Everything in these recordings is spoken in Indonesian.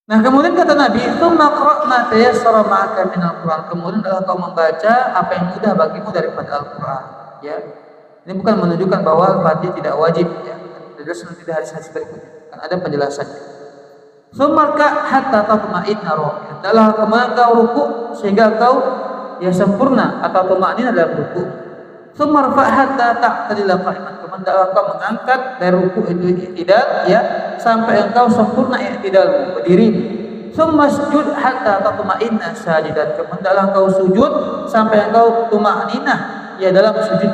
Nah, kemudian kata Nabi, "Tsumma qra' ma tayassara ma'aka minal Qur'an." Kemudian adalah kau membaca apa yang mudah bagimu daripada Al-Qur'an, ya. Ini bukan menunjukkan bahwa Al-Fatihah tidak wajib, ya. Terus nanti di hadis-hadis berikutnya akan ada penjelasannya. Tsumma hatta tatma'inna raki'an. Adalah kemudian kau ruku sehingga kau ya sempurna atau tumakninah dalam ruku. Tsumma rfa' hatta ta'tadila qa'iman. Kemudian engkau mengangkat dari ruku itu i'tidal, ya, sampai engkau sempurna i'tidal berdiri. Tsumma sujud hatta tatma'inna sajidan. Kemudian engkau sujud sampai engkau tumakninah ya dalam sujud.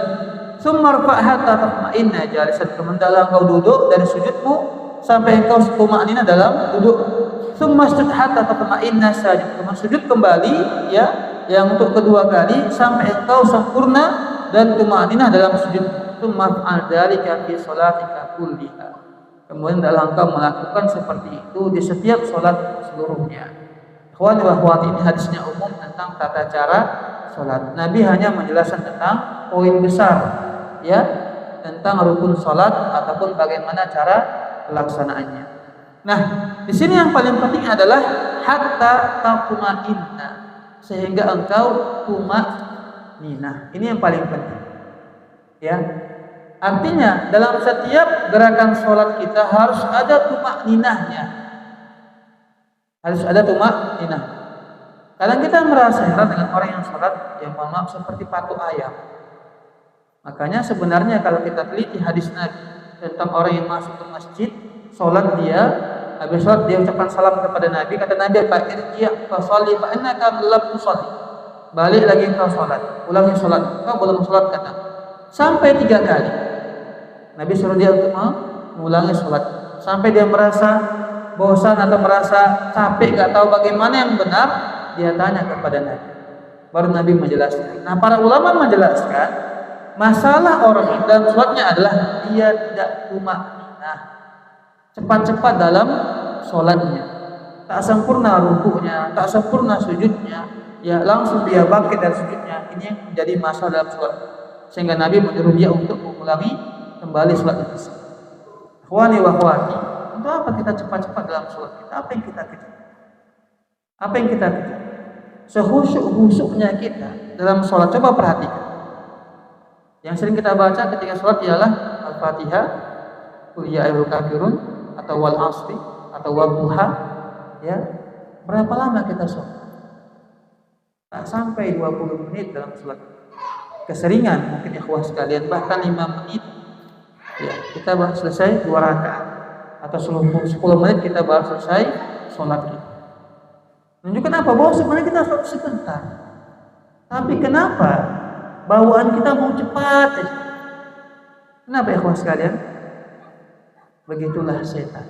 Tsumma rfa' hatta tatma'inna jalisan. Kemudian engkau duduk dari sujudmu sampai engkau tumakninah dalam duduk. Tsumma sujud hatta tatma'inna sajid. Kemudian sujud kembali ya yang untuk kedua kali sampai engkau sempurna dan tumakninah dalam sujud. Tsumma fa'al dzalika fi sholatika kulliha. Kemudian dalam engkau melakukan seperti itu di setiap salat seluruhnya. Ikhwan wa akhwat, ini hadisnya umum tentang tata cara salat. Nabi hanya menjelaskan tentang poin besar ya, tentang rukun salat ataupun bagaimana cara pelaksanaannya. Nah, di sini yang paling penting adalah hatta taqma'inna, sehingga engkau tumakninah. Ini yang paling penting. Ya. Artinya dalam setiap gerakan sholat kita harus ada tumakninahnya. Harus ada tumakninah. Kadang kita merasa heran dengan orang yang sholat yang mohon maaf seperti patok ayam. Makanya sebenarnya kalau kita teliti hadis Nabi tentang orang yang masuk ke masjid, sholat dia, habis sholat dia ucapkan salam kepada Nabi, kata Nabi apa? Irji' fa sholli fa innaka lam tusalli. Balik lagi engkau sholat, ulangi sholat, engkau belum sholat kata. Sampai 3 kali. Nabi suruh dia untuk mengulangi sholat sampai dia merasa bosan atau merasa capek, gak tahu bagaimana yang benar, dia tanya kepada Nabi. Baru Nabi menjelaskan. Nah, para ulama menjelaskan masalah orang dalam sholatnya adalah dia tidak tumakninah, cepat-cepat dalam sholatnya, tak sempurna ruku'nya, tak sempurna sujudnya, ya langsung dia bangkit dari sujudnya. Ini yang menjadi masalah dalam sholat, sehingga Nabi menyuruh dia untuk mengulangi kembali sholat itu. Ikhwani wa akhwati, untuk apa kita cepat-cepat dalam sholat kita? Apa yang kita kejar? Apa yang kita kejar? Sehusyuk-husyuknya kita dalam sholat, coba perhatikan. Yang sering kita baca ketika sholat ialah Al-Fatihah, Qul ya ayyuhal kafirun, atau wal asri, atau wadduha. Ya, berapa lama kita sholat? Tak sampai 20 menit dalam sholat. Keseringan mungkin ikhwah sekalian bahkan 5 menit. Ya, kita baru selesai 2 rakaat atau 10 menit kita baru selesai sholat kita. Menunjukkan apa? Bahwa sebenarnya kita sholat sebentar. Tapi kenapa bawaan kita mau cepat aja? Kenapa ikhwah sekalian? Begitulah setan.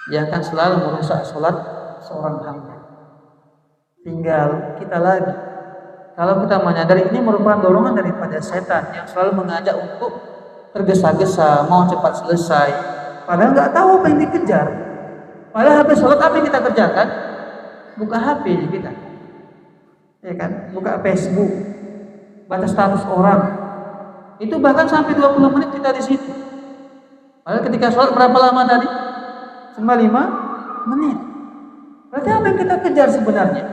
Dia akan selalu merusak sholat seorang hamba. Tinggal kita lagi. Kalau kita menyadari ini merupakan dorongan daripada setan yang selalu mengajak untuk tergesa-gesa, mau cepat selesai. Padahal nggak tahu apa yang dikejar. Padahal habis sholat apa yang kita kerjakan? Buka HP kita, ya kan? Buka Facebook, baca status orang. Itu bahkan sampai 20 menit kita di situ. Padahal ketika sholat berapa lama tadi? Cuma 5 menit. Berarti apa yang kita kejar sebenarnya?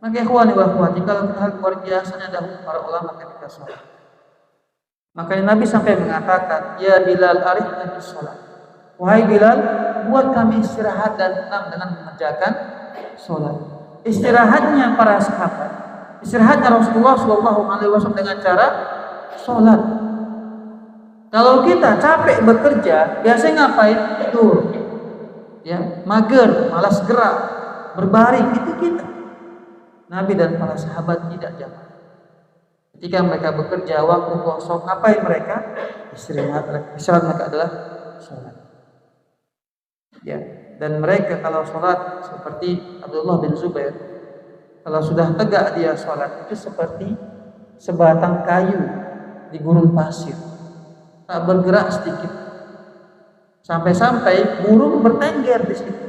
Maka ikhwani wa akhwati, kalau hal luar biasanya dahulu para ulama ketika sholat. Makanya Nabi sampai mengatakan, ya Bilal arihna bis sholat. Wahai Bilal, buat kami istirahat dan tenang dengan mengerjakan sholat. Istirahatnya para sahabat, istirahatnya Rasulullah SAW dengan cara sholat. Kalau kita capek bekerja, biasanya ngapain? Tidur, ya, mager, malas gerak, berbaring, itu kita. Nabi dan para sahabat tidak jamak. Ketika mereka bekerja waktu kosong, apa yang mereka? Istirahat mereka adalah sholat. Ya, dan mereka kalau sholat seperti Abdullah bin Zubair, kalau sudah tegak dia sholat itu seperti sebatang kayu di gurun pasir, tak bergerak sedikit, sampai-sampai burung bertengger di situ.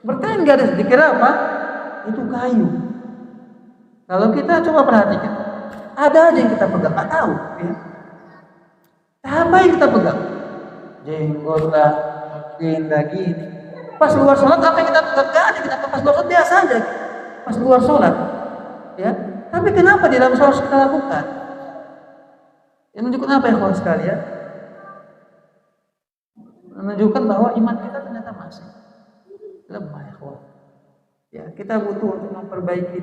Bertengger dikira apa? Itu kayu. Kalau kita coba perhatikan, ada aja yang kita pegang, nggak tahu, ya. Apa yang kita pegang? Jenggot lah, mungkin lagi ini. Pas luar sholat apa yang kita tegakkan? Kita pas luar sholat biasa aja. Pas luar sholat, ya. Tapi kenapa di dalam sholat kita lakukan? Yang menunjukkan apa ya kawan sekalian? Menunjukkan bahwa iman kita ternyata masih lemah ya kawan. Ya, kita butuh untuk memperbaiki.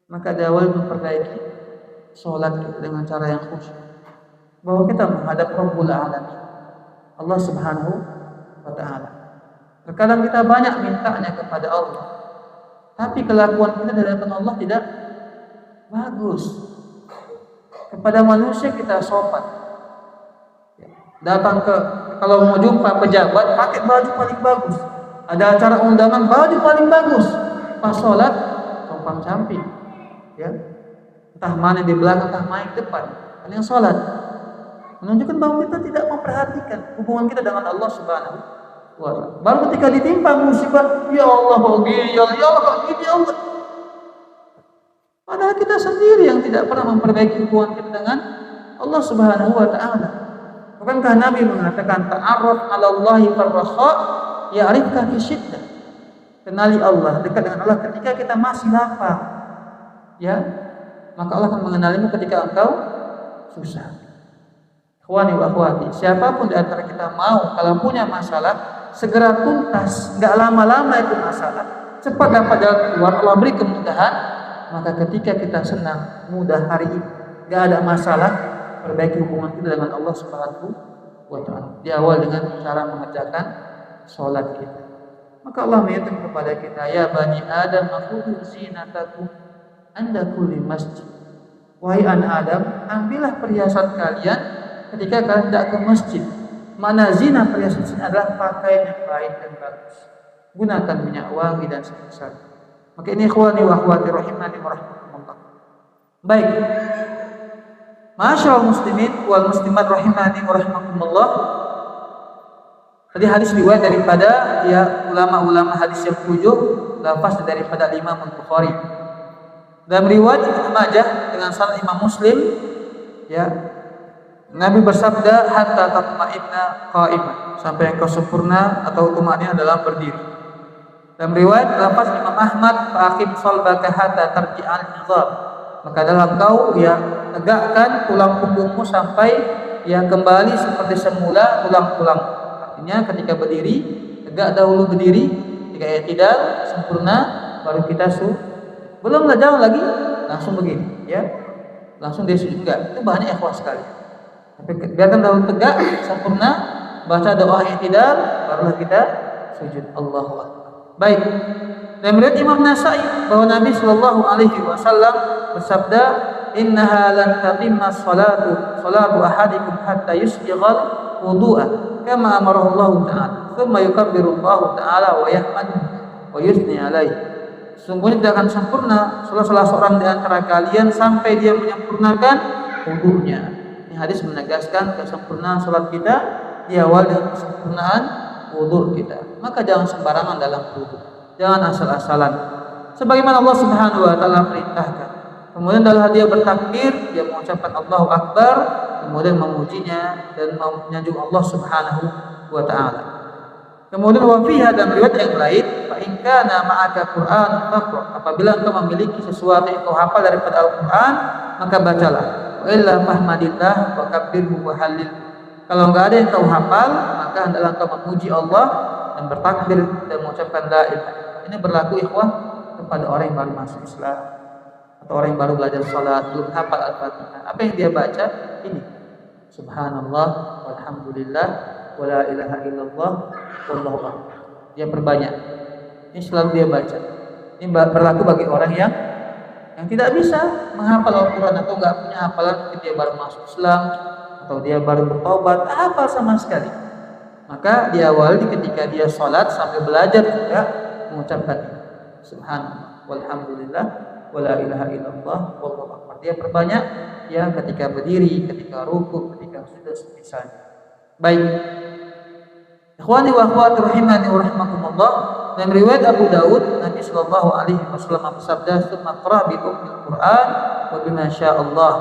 Maka di awal memperbaiki sholat kita dengan cara yang khusyuk. Bahwa kita menghadap Rabbul Alamin, Allah Subhanahu wa Ta'ala. Terkadang kita banyak mintanya kepada Allah, tapi kelakuan kita di hadapan Allah tidak bagus. Kepada manusia kita sopan. Datang kalau mau jumpa pejabat pakai baju paling bagus. Ada acara undangan baju paling bagus. Pas sholat sopan camping. Ya. Entah mana di belakang, entah mana di depan. Kalian sholat. Menunjukkan bahwa kita tidak memperhatikan hubungan kita dengan Allah Subhanahu wa Ta'ala. Baru ketika ditimpa musibah, ya Allah begini, ya Allah begini, ya Allah. Padahal kita sendiri yang tidak pernah memperbaiki hubungan kita dengan Allah Subhanahu wa Ta'ala. Bukankah Nabi mengatakan ta'arraf 'ala Allahi farraha ya'rifka fi syiddah. Kenali Allah, dekat dengan Allah ketika kita masih lapar. Ya. Maka Allah akan mengenalimu ketika engkau susah. Ikhwani wa akhwati, siapapun di antara kita mau kalau punya masalah segera tuntas, enggak lama-lama itu masalah. Cepat dapat jalan keluar, Allah beri kemudahan. Maka ketika kita senang, mudah hari ini, enggak ada masalah, perbaiki hubungan kita dengan Allah Subhanahu wa Ta'ala. Di awal dengan cara mengerjakan sholat kita. Maka Allah mengingatkan kepada kita, ya bani Adam, khudhu zinatakum anda kulli masjid. Wahai anak Adam, ambillah perhiasan kalian ketika kalian tidak ke masjid. Mana zina perhiasan ini adalah pakaian yang baik dan bagus. Gunakan minyak wangi dan semisal. Maka ini ikhwani wa akhwati rahimani wa rahmatullah. Baik. Masyaallah muslimin wal muslimat rahimani wa rahmatullah. Tadi hadis riwayat daripada ulama-ulama hadis yang 7, lafaz daripada Imam Al-Bukhari. Dalam riwayat Ibnu Majah dengan sanad Imam Muslim, ya, Nabi bersabda hatta tatma'inna qa'iman, sampai engkau sempurna atau tumanina dalam berdiri. Dalam riwayat lafaz Imam Ahmad faqim salbaka hatta tarji'al izam, maka dalam kau tegakkan tulang punggungmu sampai kembali seperti semula tulang-tulang. Artinya ketika berdiri tegak dahulu berdiri, ketika i'tidal sempurna baru kita belum jalan lagi langsung begini, ya, langsung dia sujud, enggak, itu banyak ikhwah sekali. Tapi biarkan dahulu tegak sempurna, baca doa i'tidal, barulah kita sujud. Allahu Akbar. Baik. Dan melihat Imam Nasai bahwa Nabi Shallallahu Alaihi Wasallam bersabda, innaha lan tatimma salatu ahadikum hatta yusbighal wudu'a kama amarahu Allah Ta'ala, thumma yukabbiru Allah Ta'ala wa yahmadu wa yusni alaihi. Sungguhnya tidak akan sempurna salah seorang di antara kalian sampai dia menyempurnakan wudunya. Ini hadis menegaskan kesempurnaan salat kita diawali dengan kesempurnaan wudu kita. Maka jangan sembarangan dalam wudu. Jangan asal-asalan. Sebagaimana Allah Subhanahu wa Ta'ala perintahkan. Kemudian dalam dia bertakbir, dia mengucapkan Allahu Akbar, kemudian memujinya dan menyanjung Allah Subhanahu wa Ta'ala. Kemudian wa fiha dan riwayat yang lain, fa in kana ma'aka Qur'an faqra, apabila engkau memiliki sesuatu yang kau hafal daripada Al-Qur'an, maka bacalah. Wa illa fahmadillah wa kabbirhu wa halil. Kalau enggak ada yang kau hafal, maka hendaklah engkau memuji Allah dan bertakbir dan mengucapkan la ilaha. Ini berlaku ikhwah kepada orang yang baru masuk Islam atau orang yang baru belajar salat, belum hafal Al-Fatihah. Apa yang dia baca? Ini. Subhanallah walhamdulillah wala ilaha illallah wallahu akbar. Dia perbanyak. Ini selalu dia baca. Ini berlaku bagi orang yang tidak bisa menghafal Al-Quran atau enggak punya hafalan ketika dia baru masuk Islam atau dia baru bertobat, hafal sama sekali. Maka di awal ketika dia sholat sampai belajar juga mengucapkan subhanallah walhamdulillah wala ilaha illallah wallahu akbar. Dia perbanyak ketika berdiri, ketika rukuk, ketika sujud misalnya. Baik. Ikhwani wa akhwati rahimani wa rahmakumullah. Dan riwayat Abu Daud, Nabi sallallahu alaihi wasallam bersabda, "Tsumma qra bi ummil Qur'an wa bima sya'allah,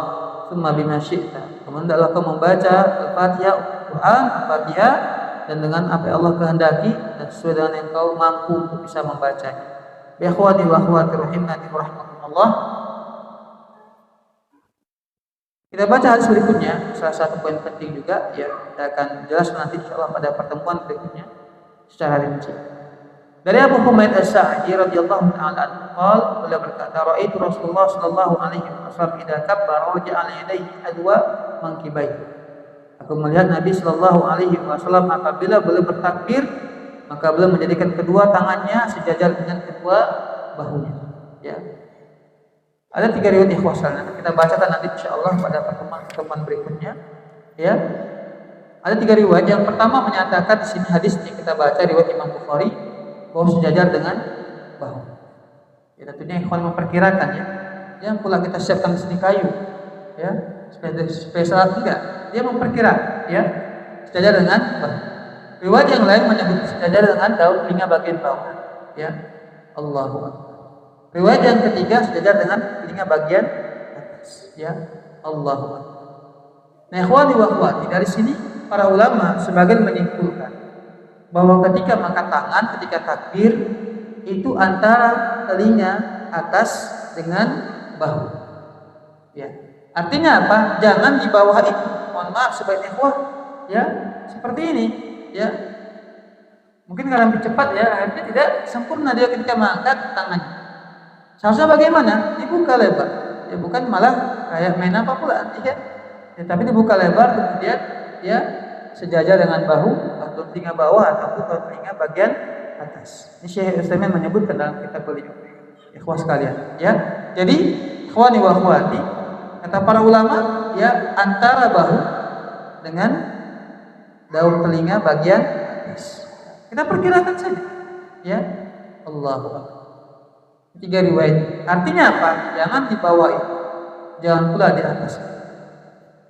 tsumma bima syi'ta." Kemudian hendaklah kau membaca Al-Fatihah, Al-Quran, Al-Fatihah, dan dengan apa yang Allah kehendaki dan sesuai dengan yang kau mampu untuk bisa membacanya. Ya ikhwani wa akhwati rahimani wa rahmatullah. Kita baca hadis berikutnya, salah satu poin penting juga ya, kita akan jelas nanti insyaallah pada pertemuan berikutnya secara rinci. Dari Abu Humaid As-Sa'idi radhiyallahu ta'ala anhu, beliau berkata, "Ra'aitu Rasulullah sallallahu alaihi wasallam idza kabbara waja'ala yadayhi adwa mankibaihi." Aku melihat Nabi sallallahu alaihi wasallam apabila beliau bertakbir, maka beliau menjadikan kedua tangannya sejajar dengan kedua bahunya. Ya. Ada 3 riwayat ikhwah sekalian. Kita bacakan nanti insyaallah pada pertemuan berikutnya. Ya. Ada 3 riwayat. Yang pertama menyatakan di sini hadis yang kita baca riwayat Imam Bukhari bahwa sejajar dengan bahu. Ya, tentunya ikhwan memperkirakan ya. Yang pula kita siapkan di sini kayu. Ya, supaya salat enggak. Dia memperkirakan ya, sejajar dengan bahu. Riwayat yang lain menyebut sejajar dengan daun telinga bagian bawah. Ya. Allahu Akbar. Riwayat yang ketiga sejajar dengan telinga bagian atas. Ya. Allahu Akbar. Nah, ikhwani wa akhwati, dari sini para ulama sebagian menyimpulkan bahwa ketika mengangkat tangan ketika takbir itu antara telinga atas dengan bahu. Ya. Artinya apa? Jangan di bawah itu. Mohon maaf sebagai ikhwah, ya, seperti ini, ya. Mungkin karena lebih cepat ya, akhirnya tidak sempurna dia ketika mengangkat tangannya. Seharusnya bagaimana? Dibuka lebar. Ya, bukan malah kayak main apa pula, ya. Ya, tapi dibuka lebar kemudian ya sejajar dengan bahu atau telinga bawah ataupun telinga bagian atas. Ini Syekh Utsaimin menyebutkan dalam kitab beliau. Ikhwah sekalian, ya. Jadi, ikhwani wa akhwati, kata para ulama, ya antara bahu dengan daun telinga bagian atas. Kita perkirakan saja, ya. Allahu Akbar. 3 riwayat. Artinya apa? Jangan di bawah itu, jangan pula di atas.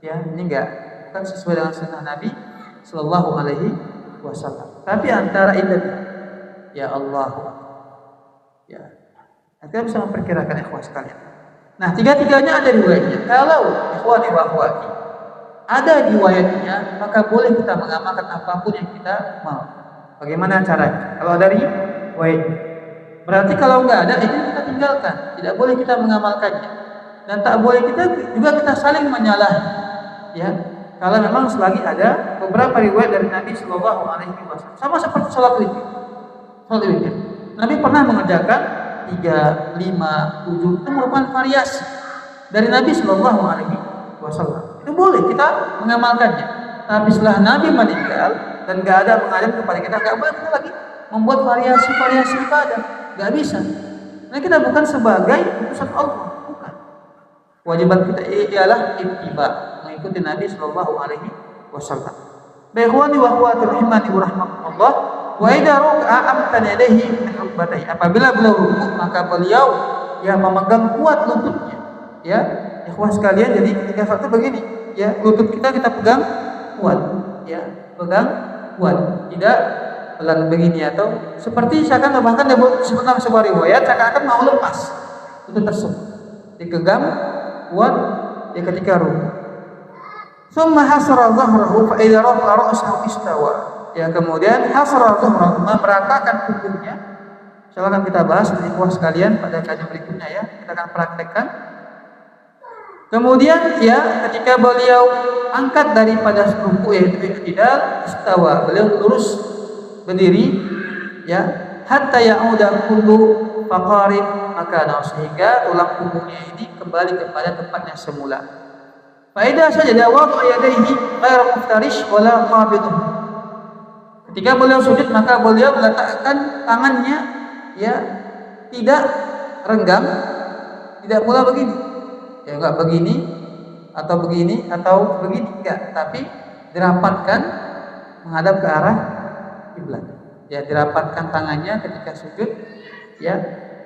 Ya, ini enggak bukan sesuai dengan sunnah Nabi Sallallahu Alaihi Wasallam. Tapi antara itu, ya Allah, ya. Kita bisa memperkirakan ikhwah sekalian. Nah, 3-tiganya ada riwayatnya. Kalau ikhwani wa akhwati ada riwayatnya, maka boleh kita mengamalkan apapun yang kita mau. Bagaimana caranya? Kalau ada riwayat, berarti kalau enggak ada, itu kita tinggalkan. Tidak boleh kita mengamalkannya. Dan tak boleh kita saling menyalahi. Ya, kalau memang selagi ada beberapa riwayat dari Nabi Sallallahu Alaihi Wasallam, sama seperti sholat witir. Nabi pernah mengerjakan 3, 5, 7, itu merupakan variasi dari Nabi Sallallahu Alaihi Wasallam. Itu boleh kita mengamalkannya. Tapi setelah Nabi meninggal dan nggak ada mengajar kepada kita, nggak boleh kita lagi membuat variasi ibadah, nggak bisa. Nah, kita bukan sebagai utusan Allah, bukan. Wajiban kita ialah ittiba, mengikuti Nabi Sallallahu Alaihi Wasallam. Baikhwani wa akhwati rahimani wa rahmatullah. Wa idza raka'a amkana yadayhi min rukbatayhi. Apabila beliau rukuk, maka beliau ya memegang kuat lututnya. Ya, ikhwah sekalian, jadi ketika satu begini, ya, lutut kita pegang kuat, ya, pegang kuat. Tidak pelan begini atau seperti seakan bahkan sebenarnya sebuah riwayat seakan-akan mau lepas lutut tersebut. Digenggam kuat ya ketika rukuk. Summa hasara dhahrahu fa idza rafa'a ra'sahu istawa. Ya, kemudian hasara dhahrahu, meratakan punggungnya. Insyaallah akan kita bahas di ikhwah sekalian pada kajian berikutnya ya. Kita akan praktekkan. Kemudian ya ketika beliau angkat daripada rukuk yaitu i'tidal, istawa, beliau lurus berdiri ya, hatta ya'uda kullu faqarib makana, sehingga tulang punggungnya ini kembali kepada tempatnya semula. Faedah saja wada'a yadayhi ghairu muftarish wala qabidun. Ketika beliau sujud maka beliau meletakkan tangannya ya tidak renggang, tidak pula begini. Ya enggak begini atau begini atau begini enggak, tapi dirapatkan menghadap ke arah kiblat. Ya, dirapatkan tangannya ketika sujud ya,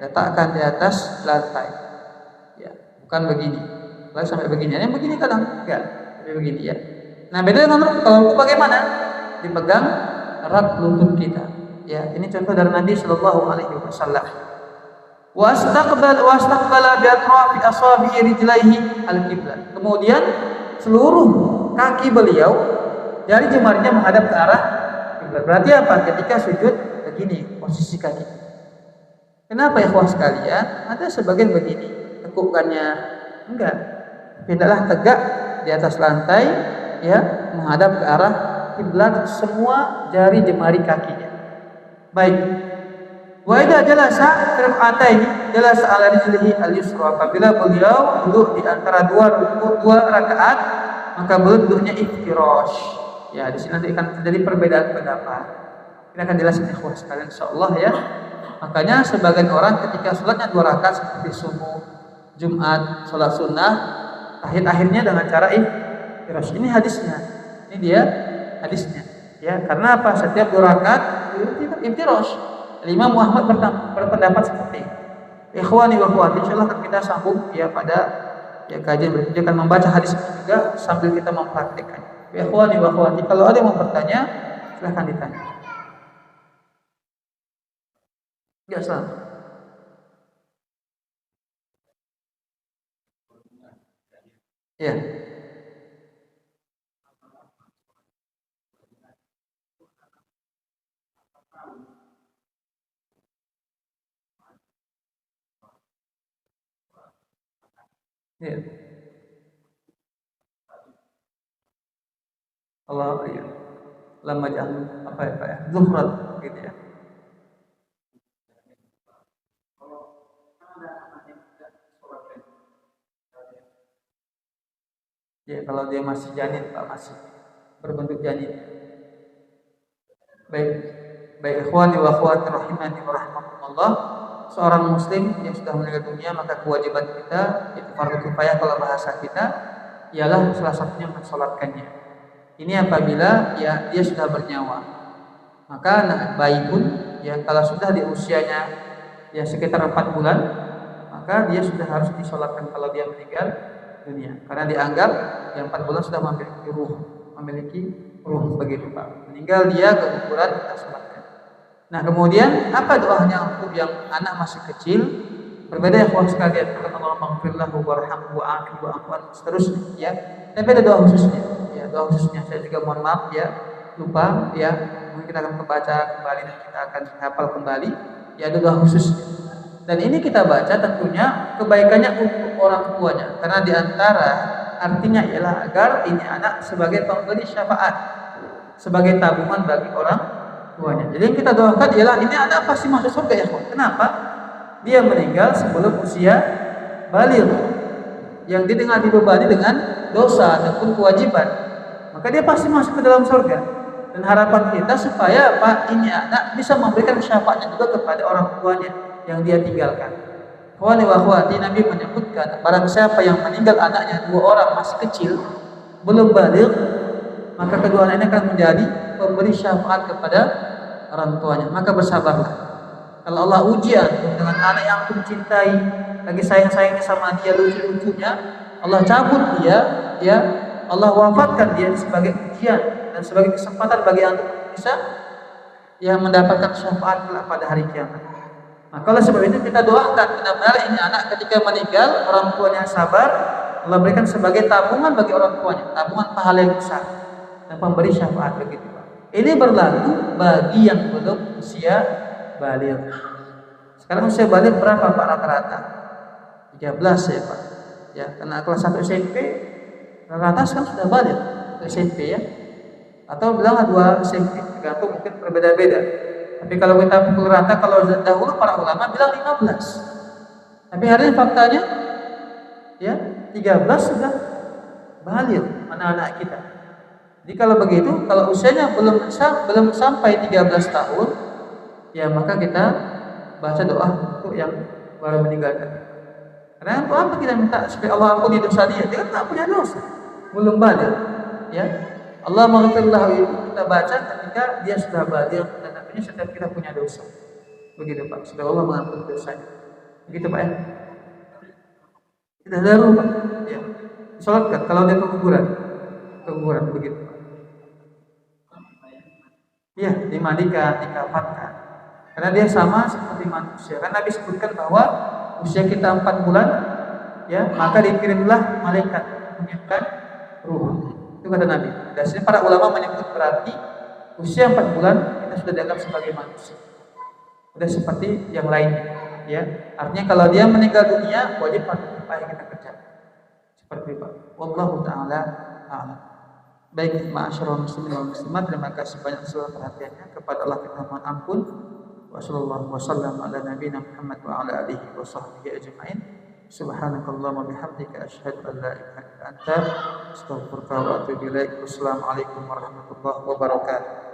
letakkan di atas lantai. Ya, bukan begini. Kalau sampai begini, yang begini kadang enggak, tapi begini ya. Nah, beda dengan rukuk. Kalau rukuk bagaimana? Dipegang erat lutut kita. Ya, ini contoh dari Nabi Sallallahu Alaihi Wasallam. Wastaqbala bi atrafi asabi'i rijlaihi al-qiblat. Kemudian seluruh kaki beliau dari jemarinya menghadap ke arah Berarti apa? Ketika sujud begini posisi kaki. Kenapa ikhwah sekalian? Ada sebagian begini, tekukannya enggak. Pindahlah tegak di atas lantai, ya, menghadap ke arah kiblat semua jari jemari kakinya. Baik. Wa idza jalasa fi rak'ataini jalasa ala rijlihi al-yusra. Apabila beliau duduk di antara dua rakaat, maka beliau duduknya iftirash. Ya, di sini nanti akan terjadi perbedaan pendapat. Kita akan jelaskan ikhwah sekalian insyaallah ya. Makanya sebagian orang ketika sholatnya 2 rakaat seperti subuh, Jumat, sholat sunnah, akhirnya dengan cara iftirash. Ini hadisnya. Ini dia hadisnya. Ya, karena apa? Setiap 2 rakaat iftirash. Imam Muhammad berpendapat seperti itu. Ikhwani wa akhwati, insyaallah akan kita sambung ya pada ya kajian berikutnya, akan membaca hadis ini juga sambil kita mempraktikkan. Ikhwani wa akhwati, kalau ada yang mau bertanya, silahkan ditanya. Ya, salam. Ya. Ya. Allah ya. Lama jangan apa ya Pak ya? Zuhrat gitu ya. Ya, kalau dia masih janin Pak, masih berbentuk janin. Baik. Baik ikhwani wa akhwati rahimani wa rahimakumullah. Seorang muslim yang sudah meninggal dunia, maka kewajiban kita itu fardu kifayah kalau bahasa kita ialah salah satunya mensolatkannya. Ini apabila ya dia sudah bernyawa. Maka bayi pun ya kalau sudah di usianya ya sekitar 4 bulan, maka dia sudah harus disolatkan kalau dia meninggal dunia. Karena dianggap yang 4 bulan sudah memiliki ruh begitu Pak. Meninggal dia ke kuburan kita solatkan. Nah kemudian apa doanya untuk yang anak masih kecil? Berbeda ya kawan sekalian. Allah maghfirlahu warhamhu wa'afihi wa'afwan seterusnya ya. Tapi ada doa khususnya. Ya doa khususnya. Saya juga mohon maaf ya lupa ya. Mungkin kita akan membaca kembali dan kita akan hafal kembali. Ya ada doa khususnya. Dan ini kita baca tentunya kebaikannya untuk orang tuanya. Karena diantara artinya ialah agar ini anak sebagai pemberi syafaat, sebagai tabungan bagi orang tuanya. Jadi yang kita doakan ialah ini anak pasti masuk surga ya. Kenapa? Dia meninggal sebelum usia baligh, yang dia dengan dibebani dengan dosa ataupun kewajiban, maka dia pasti masuk ke dalam surga. Dan harapan kita supaya Pak ini anak bisa memberikan syafaatnya juga kepada orang tuanya yang dia tinggalkan. Wali wa akhwati, Nabi menyebutkan barang siapa yang meninggal anaknya 2 orang masih kecil belum baligh, maka kedua anak ini akan menjadi pemberi syafaat kepada orang tuanya. Maka bersabarlah. Kalau Allah ujian dengan anak yang aku cintai, lagi sayang-sayangnya sama dia, lucu-lucunya, Allah cabut dia, ya Allah wafatkan dia sebagai ujian dan sebagai kesempatan bagi antum bisa ya mendapatkan syafaat pada hari kiamat. Nah, kalau sebab itu kita doakan benar-benar ini anak ketika meninggal orang tuanya sabar, Allah berikan sebagai tabungan bagi orang tuanya, tabungan pahala yang besar dan pemberi syafaat begitu Pak. Ini berlaku bagi yang belum usia baligh. Sekarang usia baligh berapa Pak rata-rata? 13 ya Pak. Ya, karena kelas 1 SMP rata-rata sekarang sudah baligh SMP ya. Atau bilang 2 SMP, tergantung mungkin berbeda-beda. Tapi kalau kita pukul rata, kalau dahulu para ulama bilang 15. Tapi hari ini faktanya ya 13 sudah baligh anak-anak kita. Jadi kalau begitu, kalau usianya belum sampai 13 tahun, ya maka kita baca doa untuk yang baru meninggal tadi. Karena apa kita minta supaya Allah ampuni dosa dia? Dia kan tak punya dosa, belum baligh. Ya, Allah maghfirlahu itu kita baca ketika dia sudah baligh dan artinya setiap kita punya dosa. Begitu Pak, supaya Allah mengampuni dosanya. Begitu Pak ya. Kita daru Pak. Ya, sholatkan kalau dia keguguran begitu Pak. Iya, dimandikan, dikafankan. Karena dia sama seperti manusia. Kan Nabi sebutkan bahwa usia kita 4 bulan, ya maka dikirimlah malaikat menyiapkan ruh. Itu kata Nabi. Dan sini para ulama menyebut berarti usia 4 bulan kita sudah dianggap sebagai manusia. Sudah seperti yang lain, ya. Artinya kalau dia meninggal dunia wajib apa yang kita kerjakan. Seperti itu. Wallahu taala a'lam. Baik, ma'asyiral muslimin wal muslimat, terima kasih banyak atas perhatiannya. Kepada Allah kita mohon ampun. Wa sallallahu wasallam ala nabiyina Muhammad wa ala alihi wa sahbihi ajma'in. Subhanakallahumma bihamdika asyhadu an la ilaha illa anta astaghfiruka wa atubu ilaik. Wassalamualaikum warahmatullahi wabarakatuh.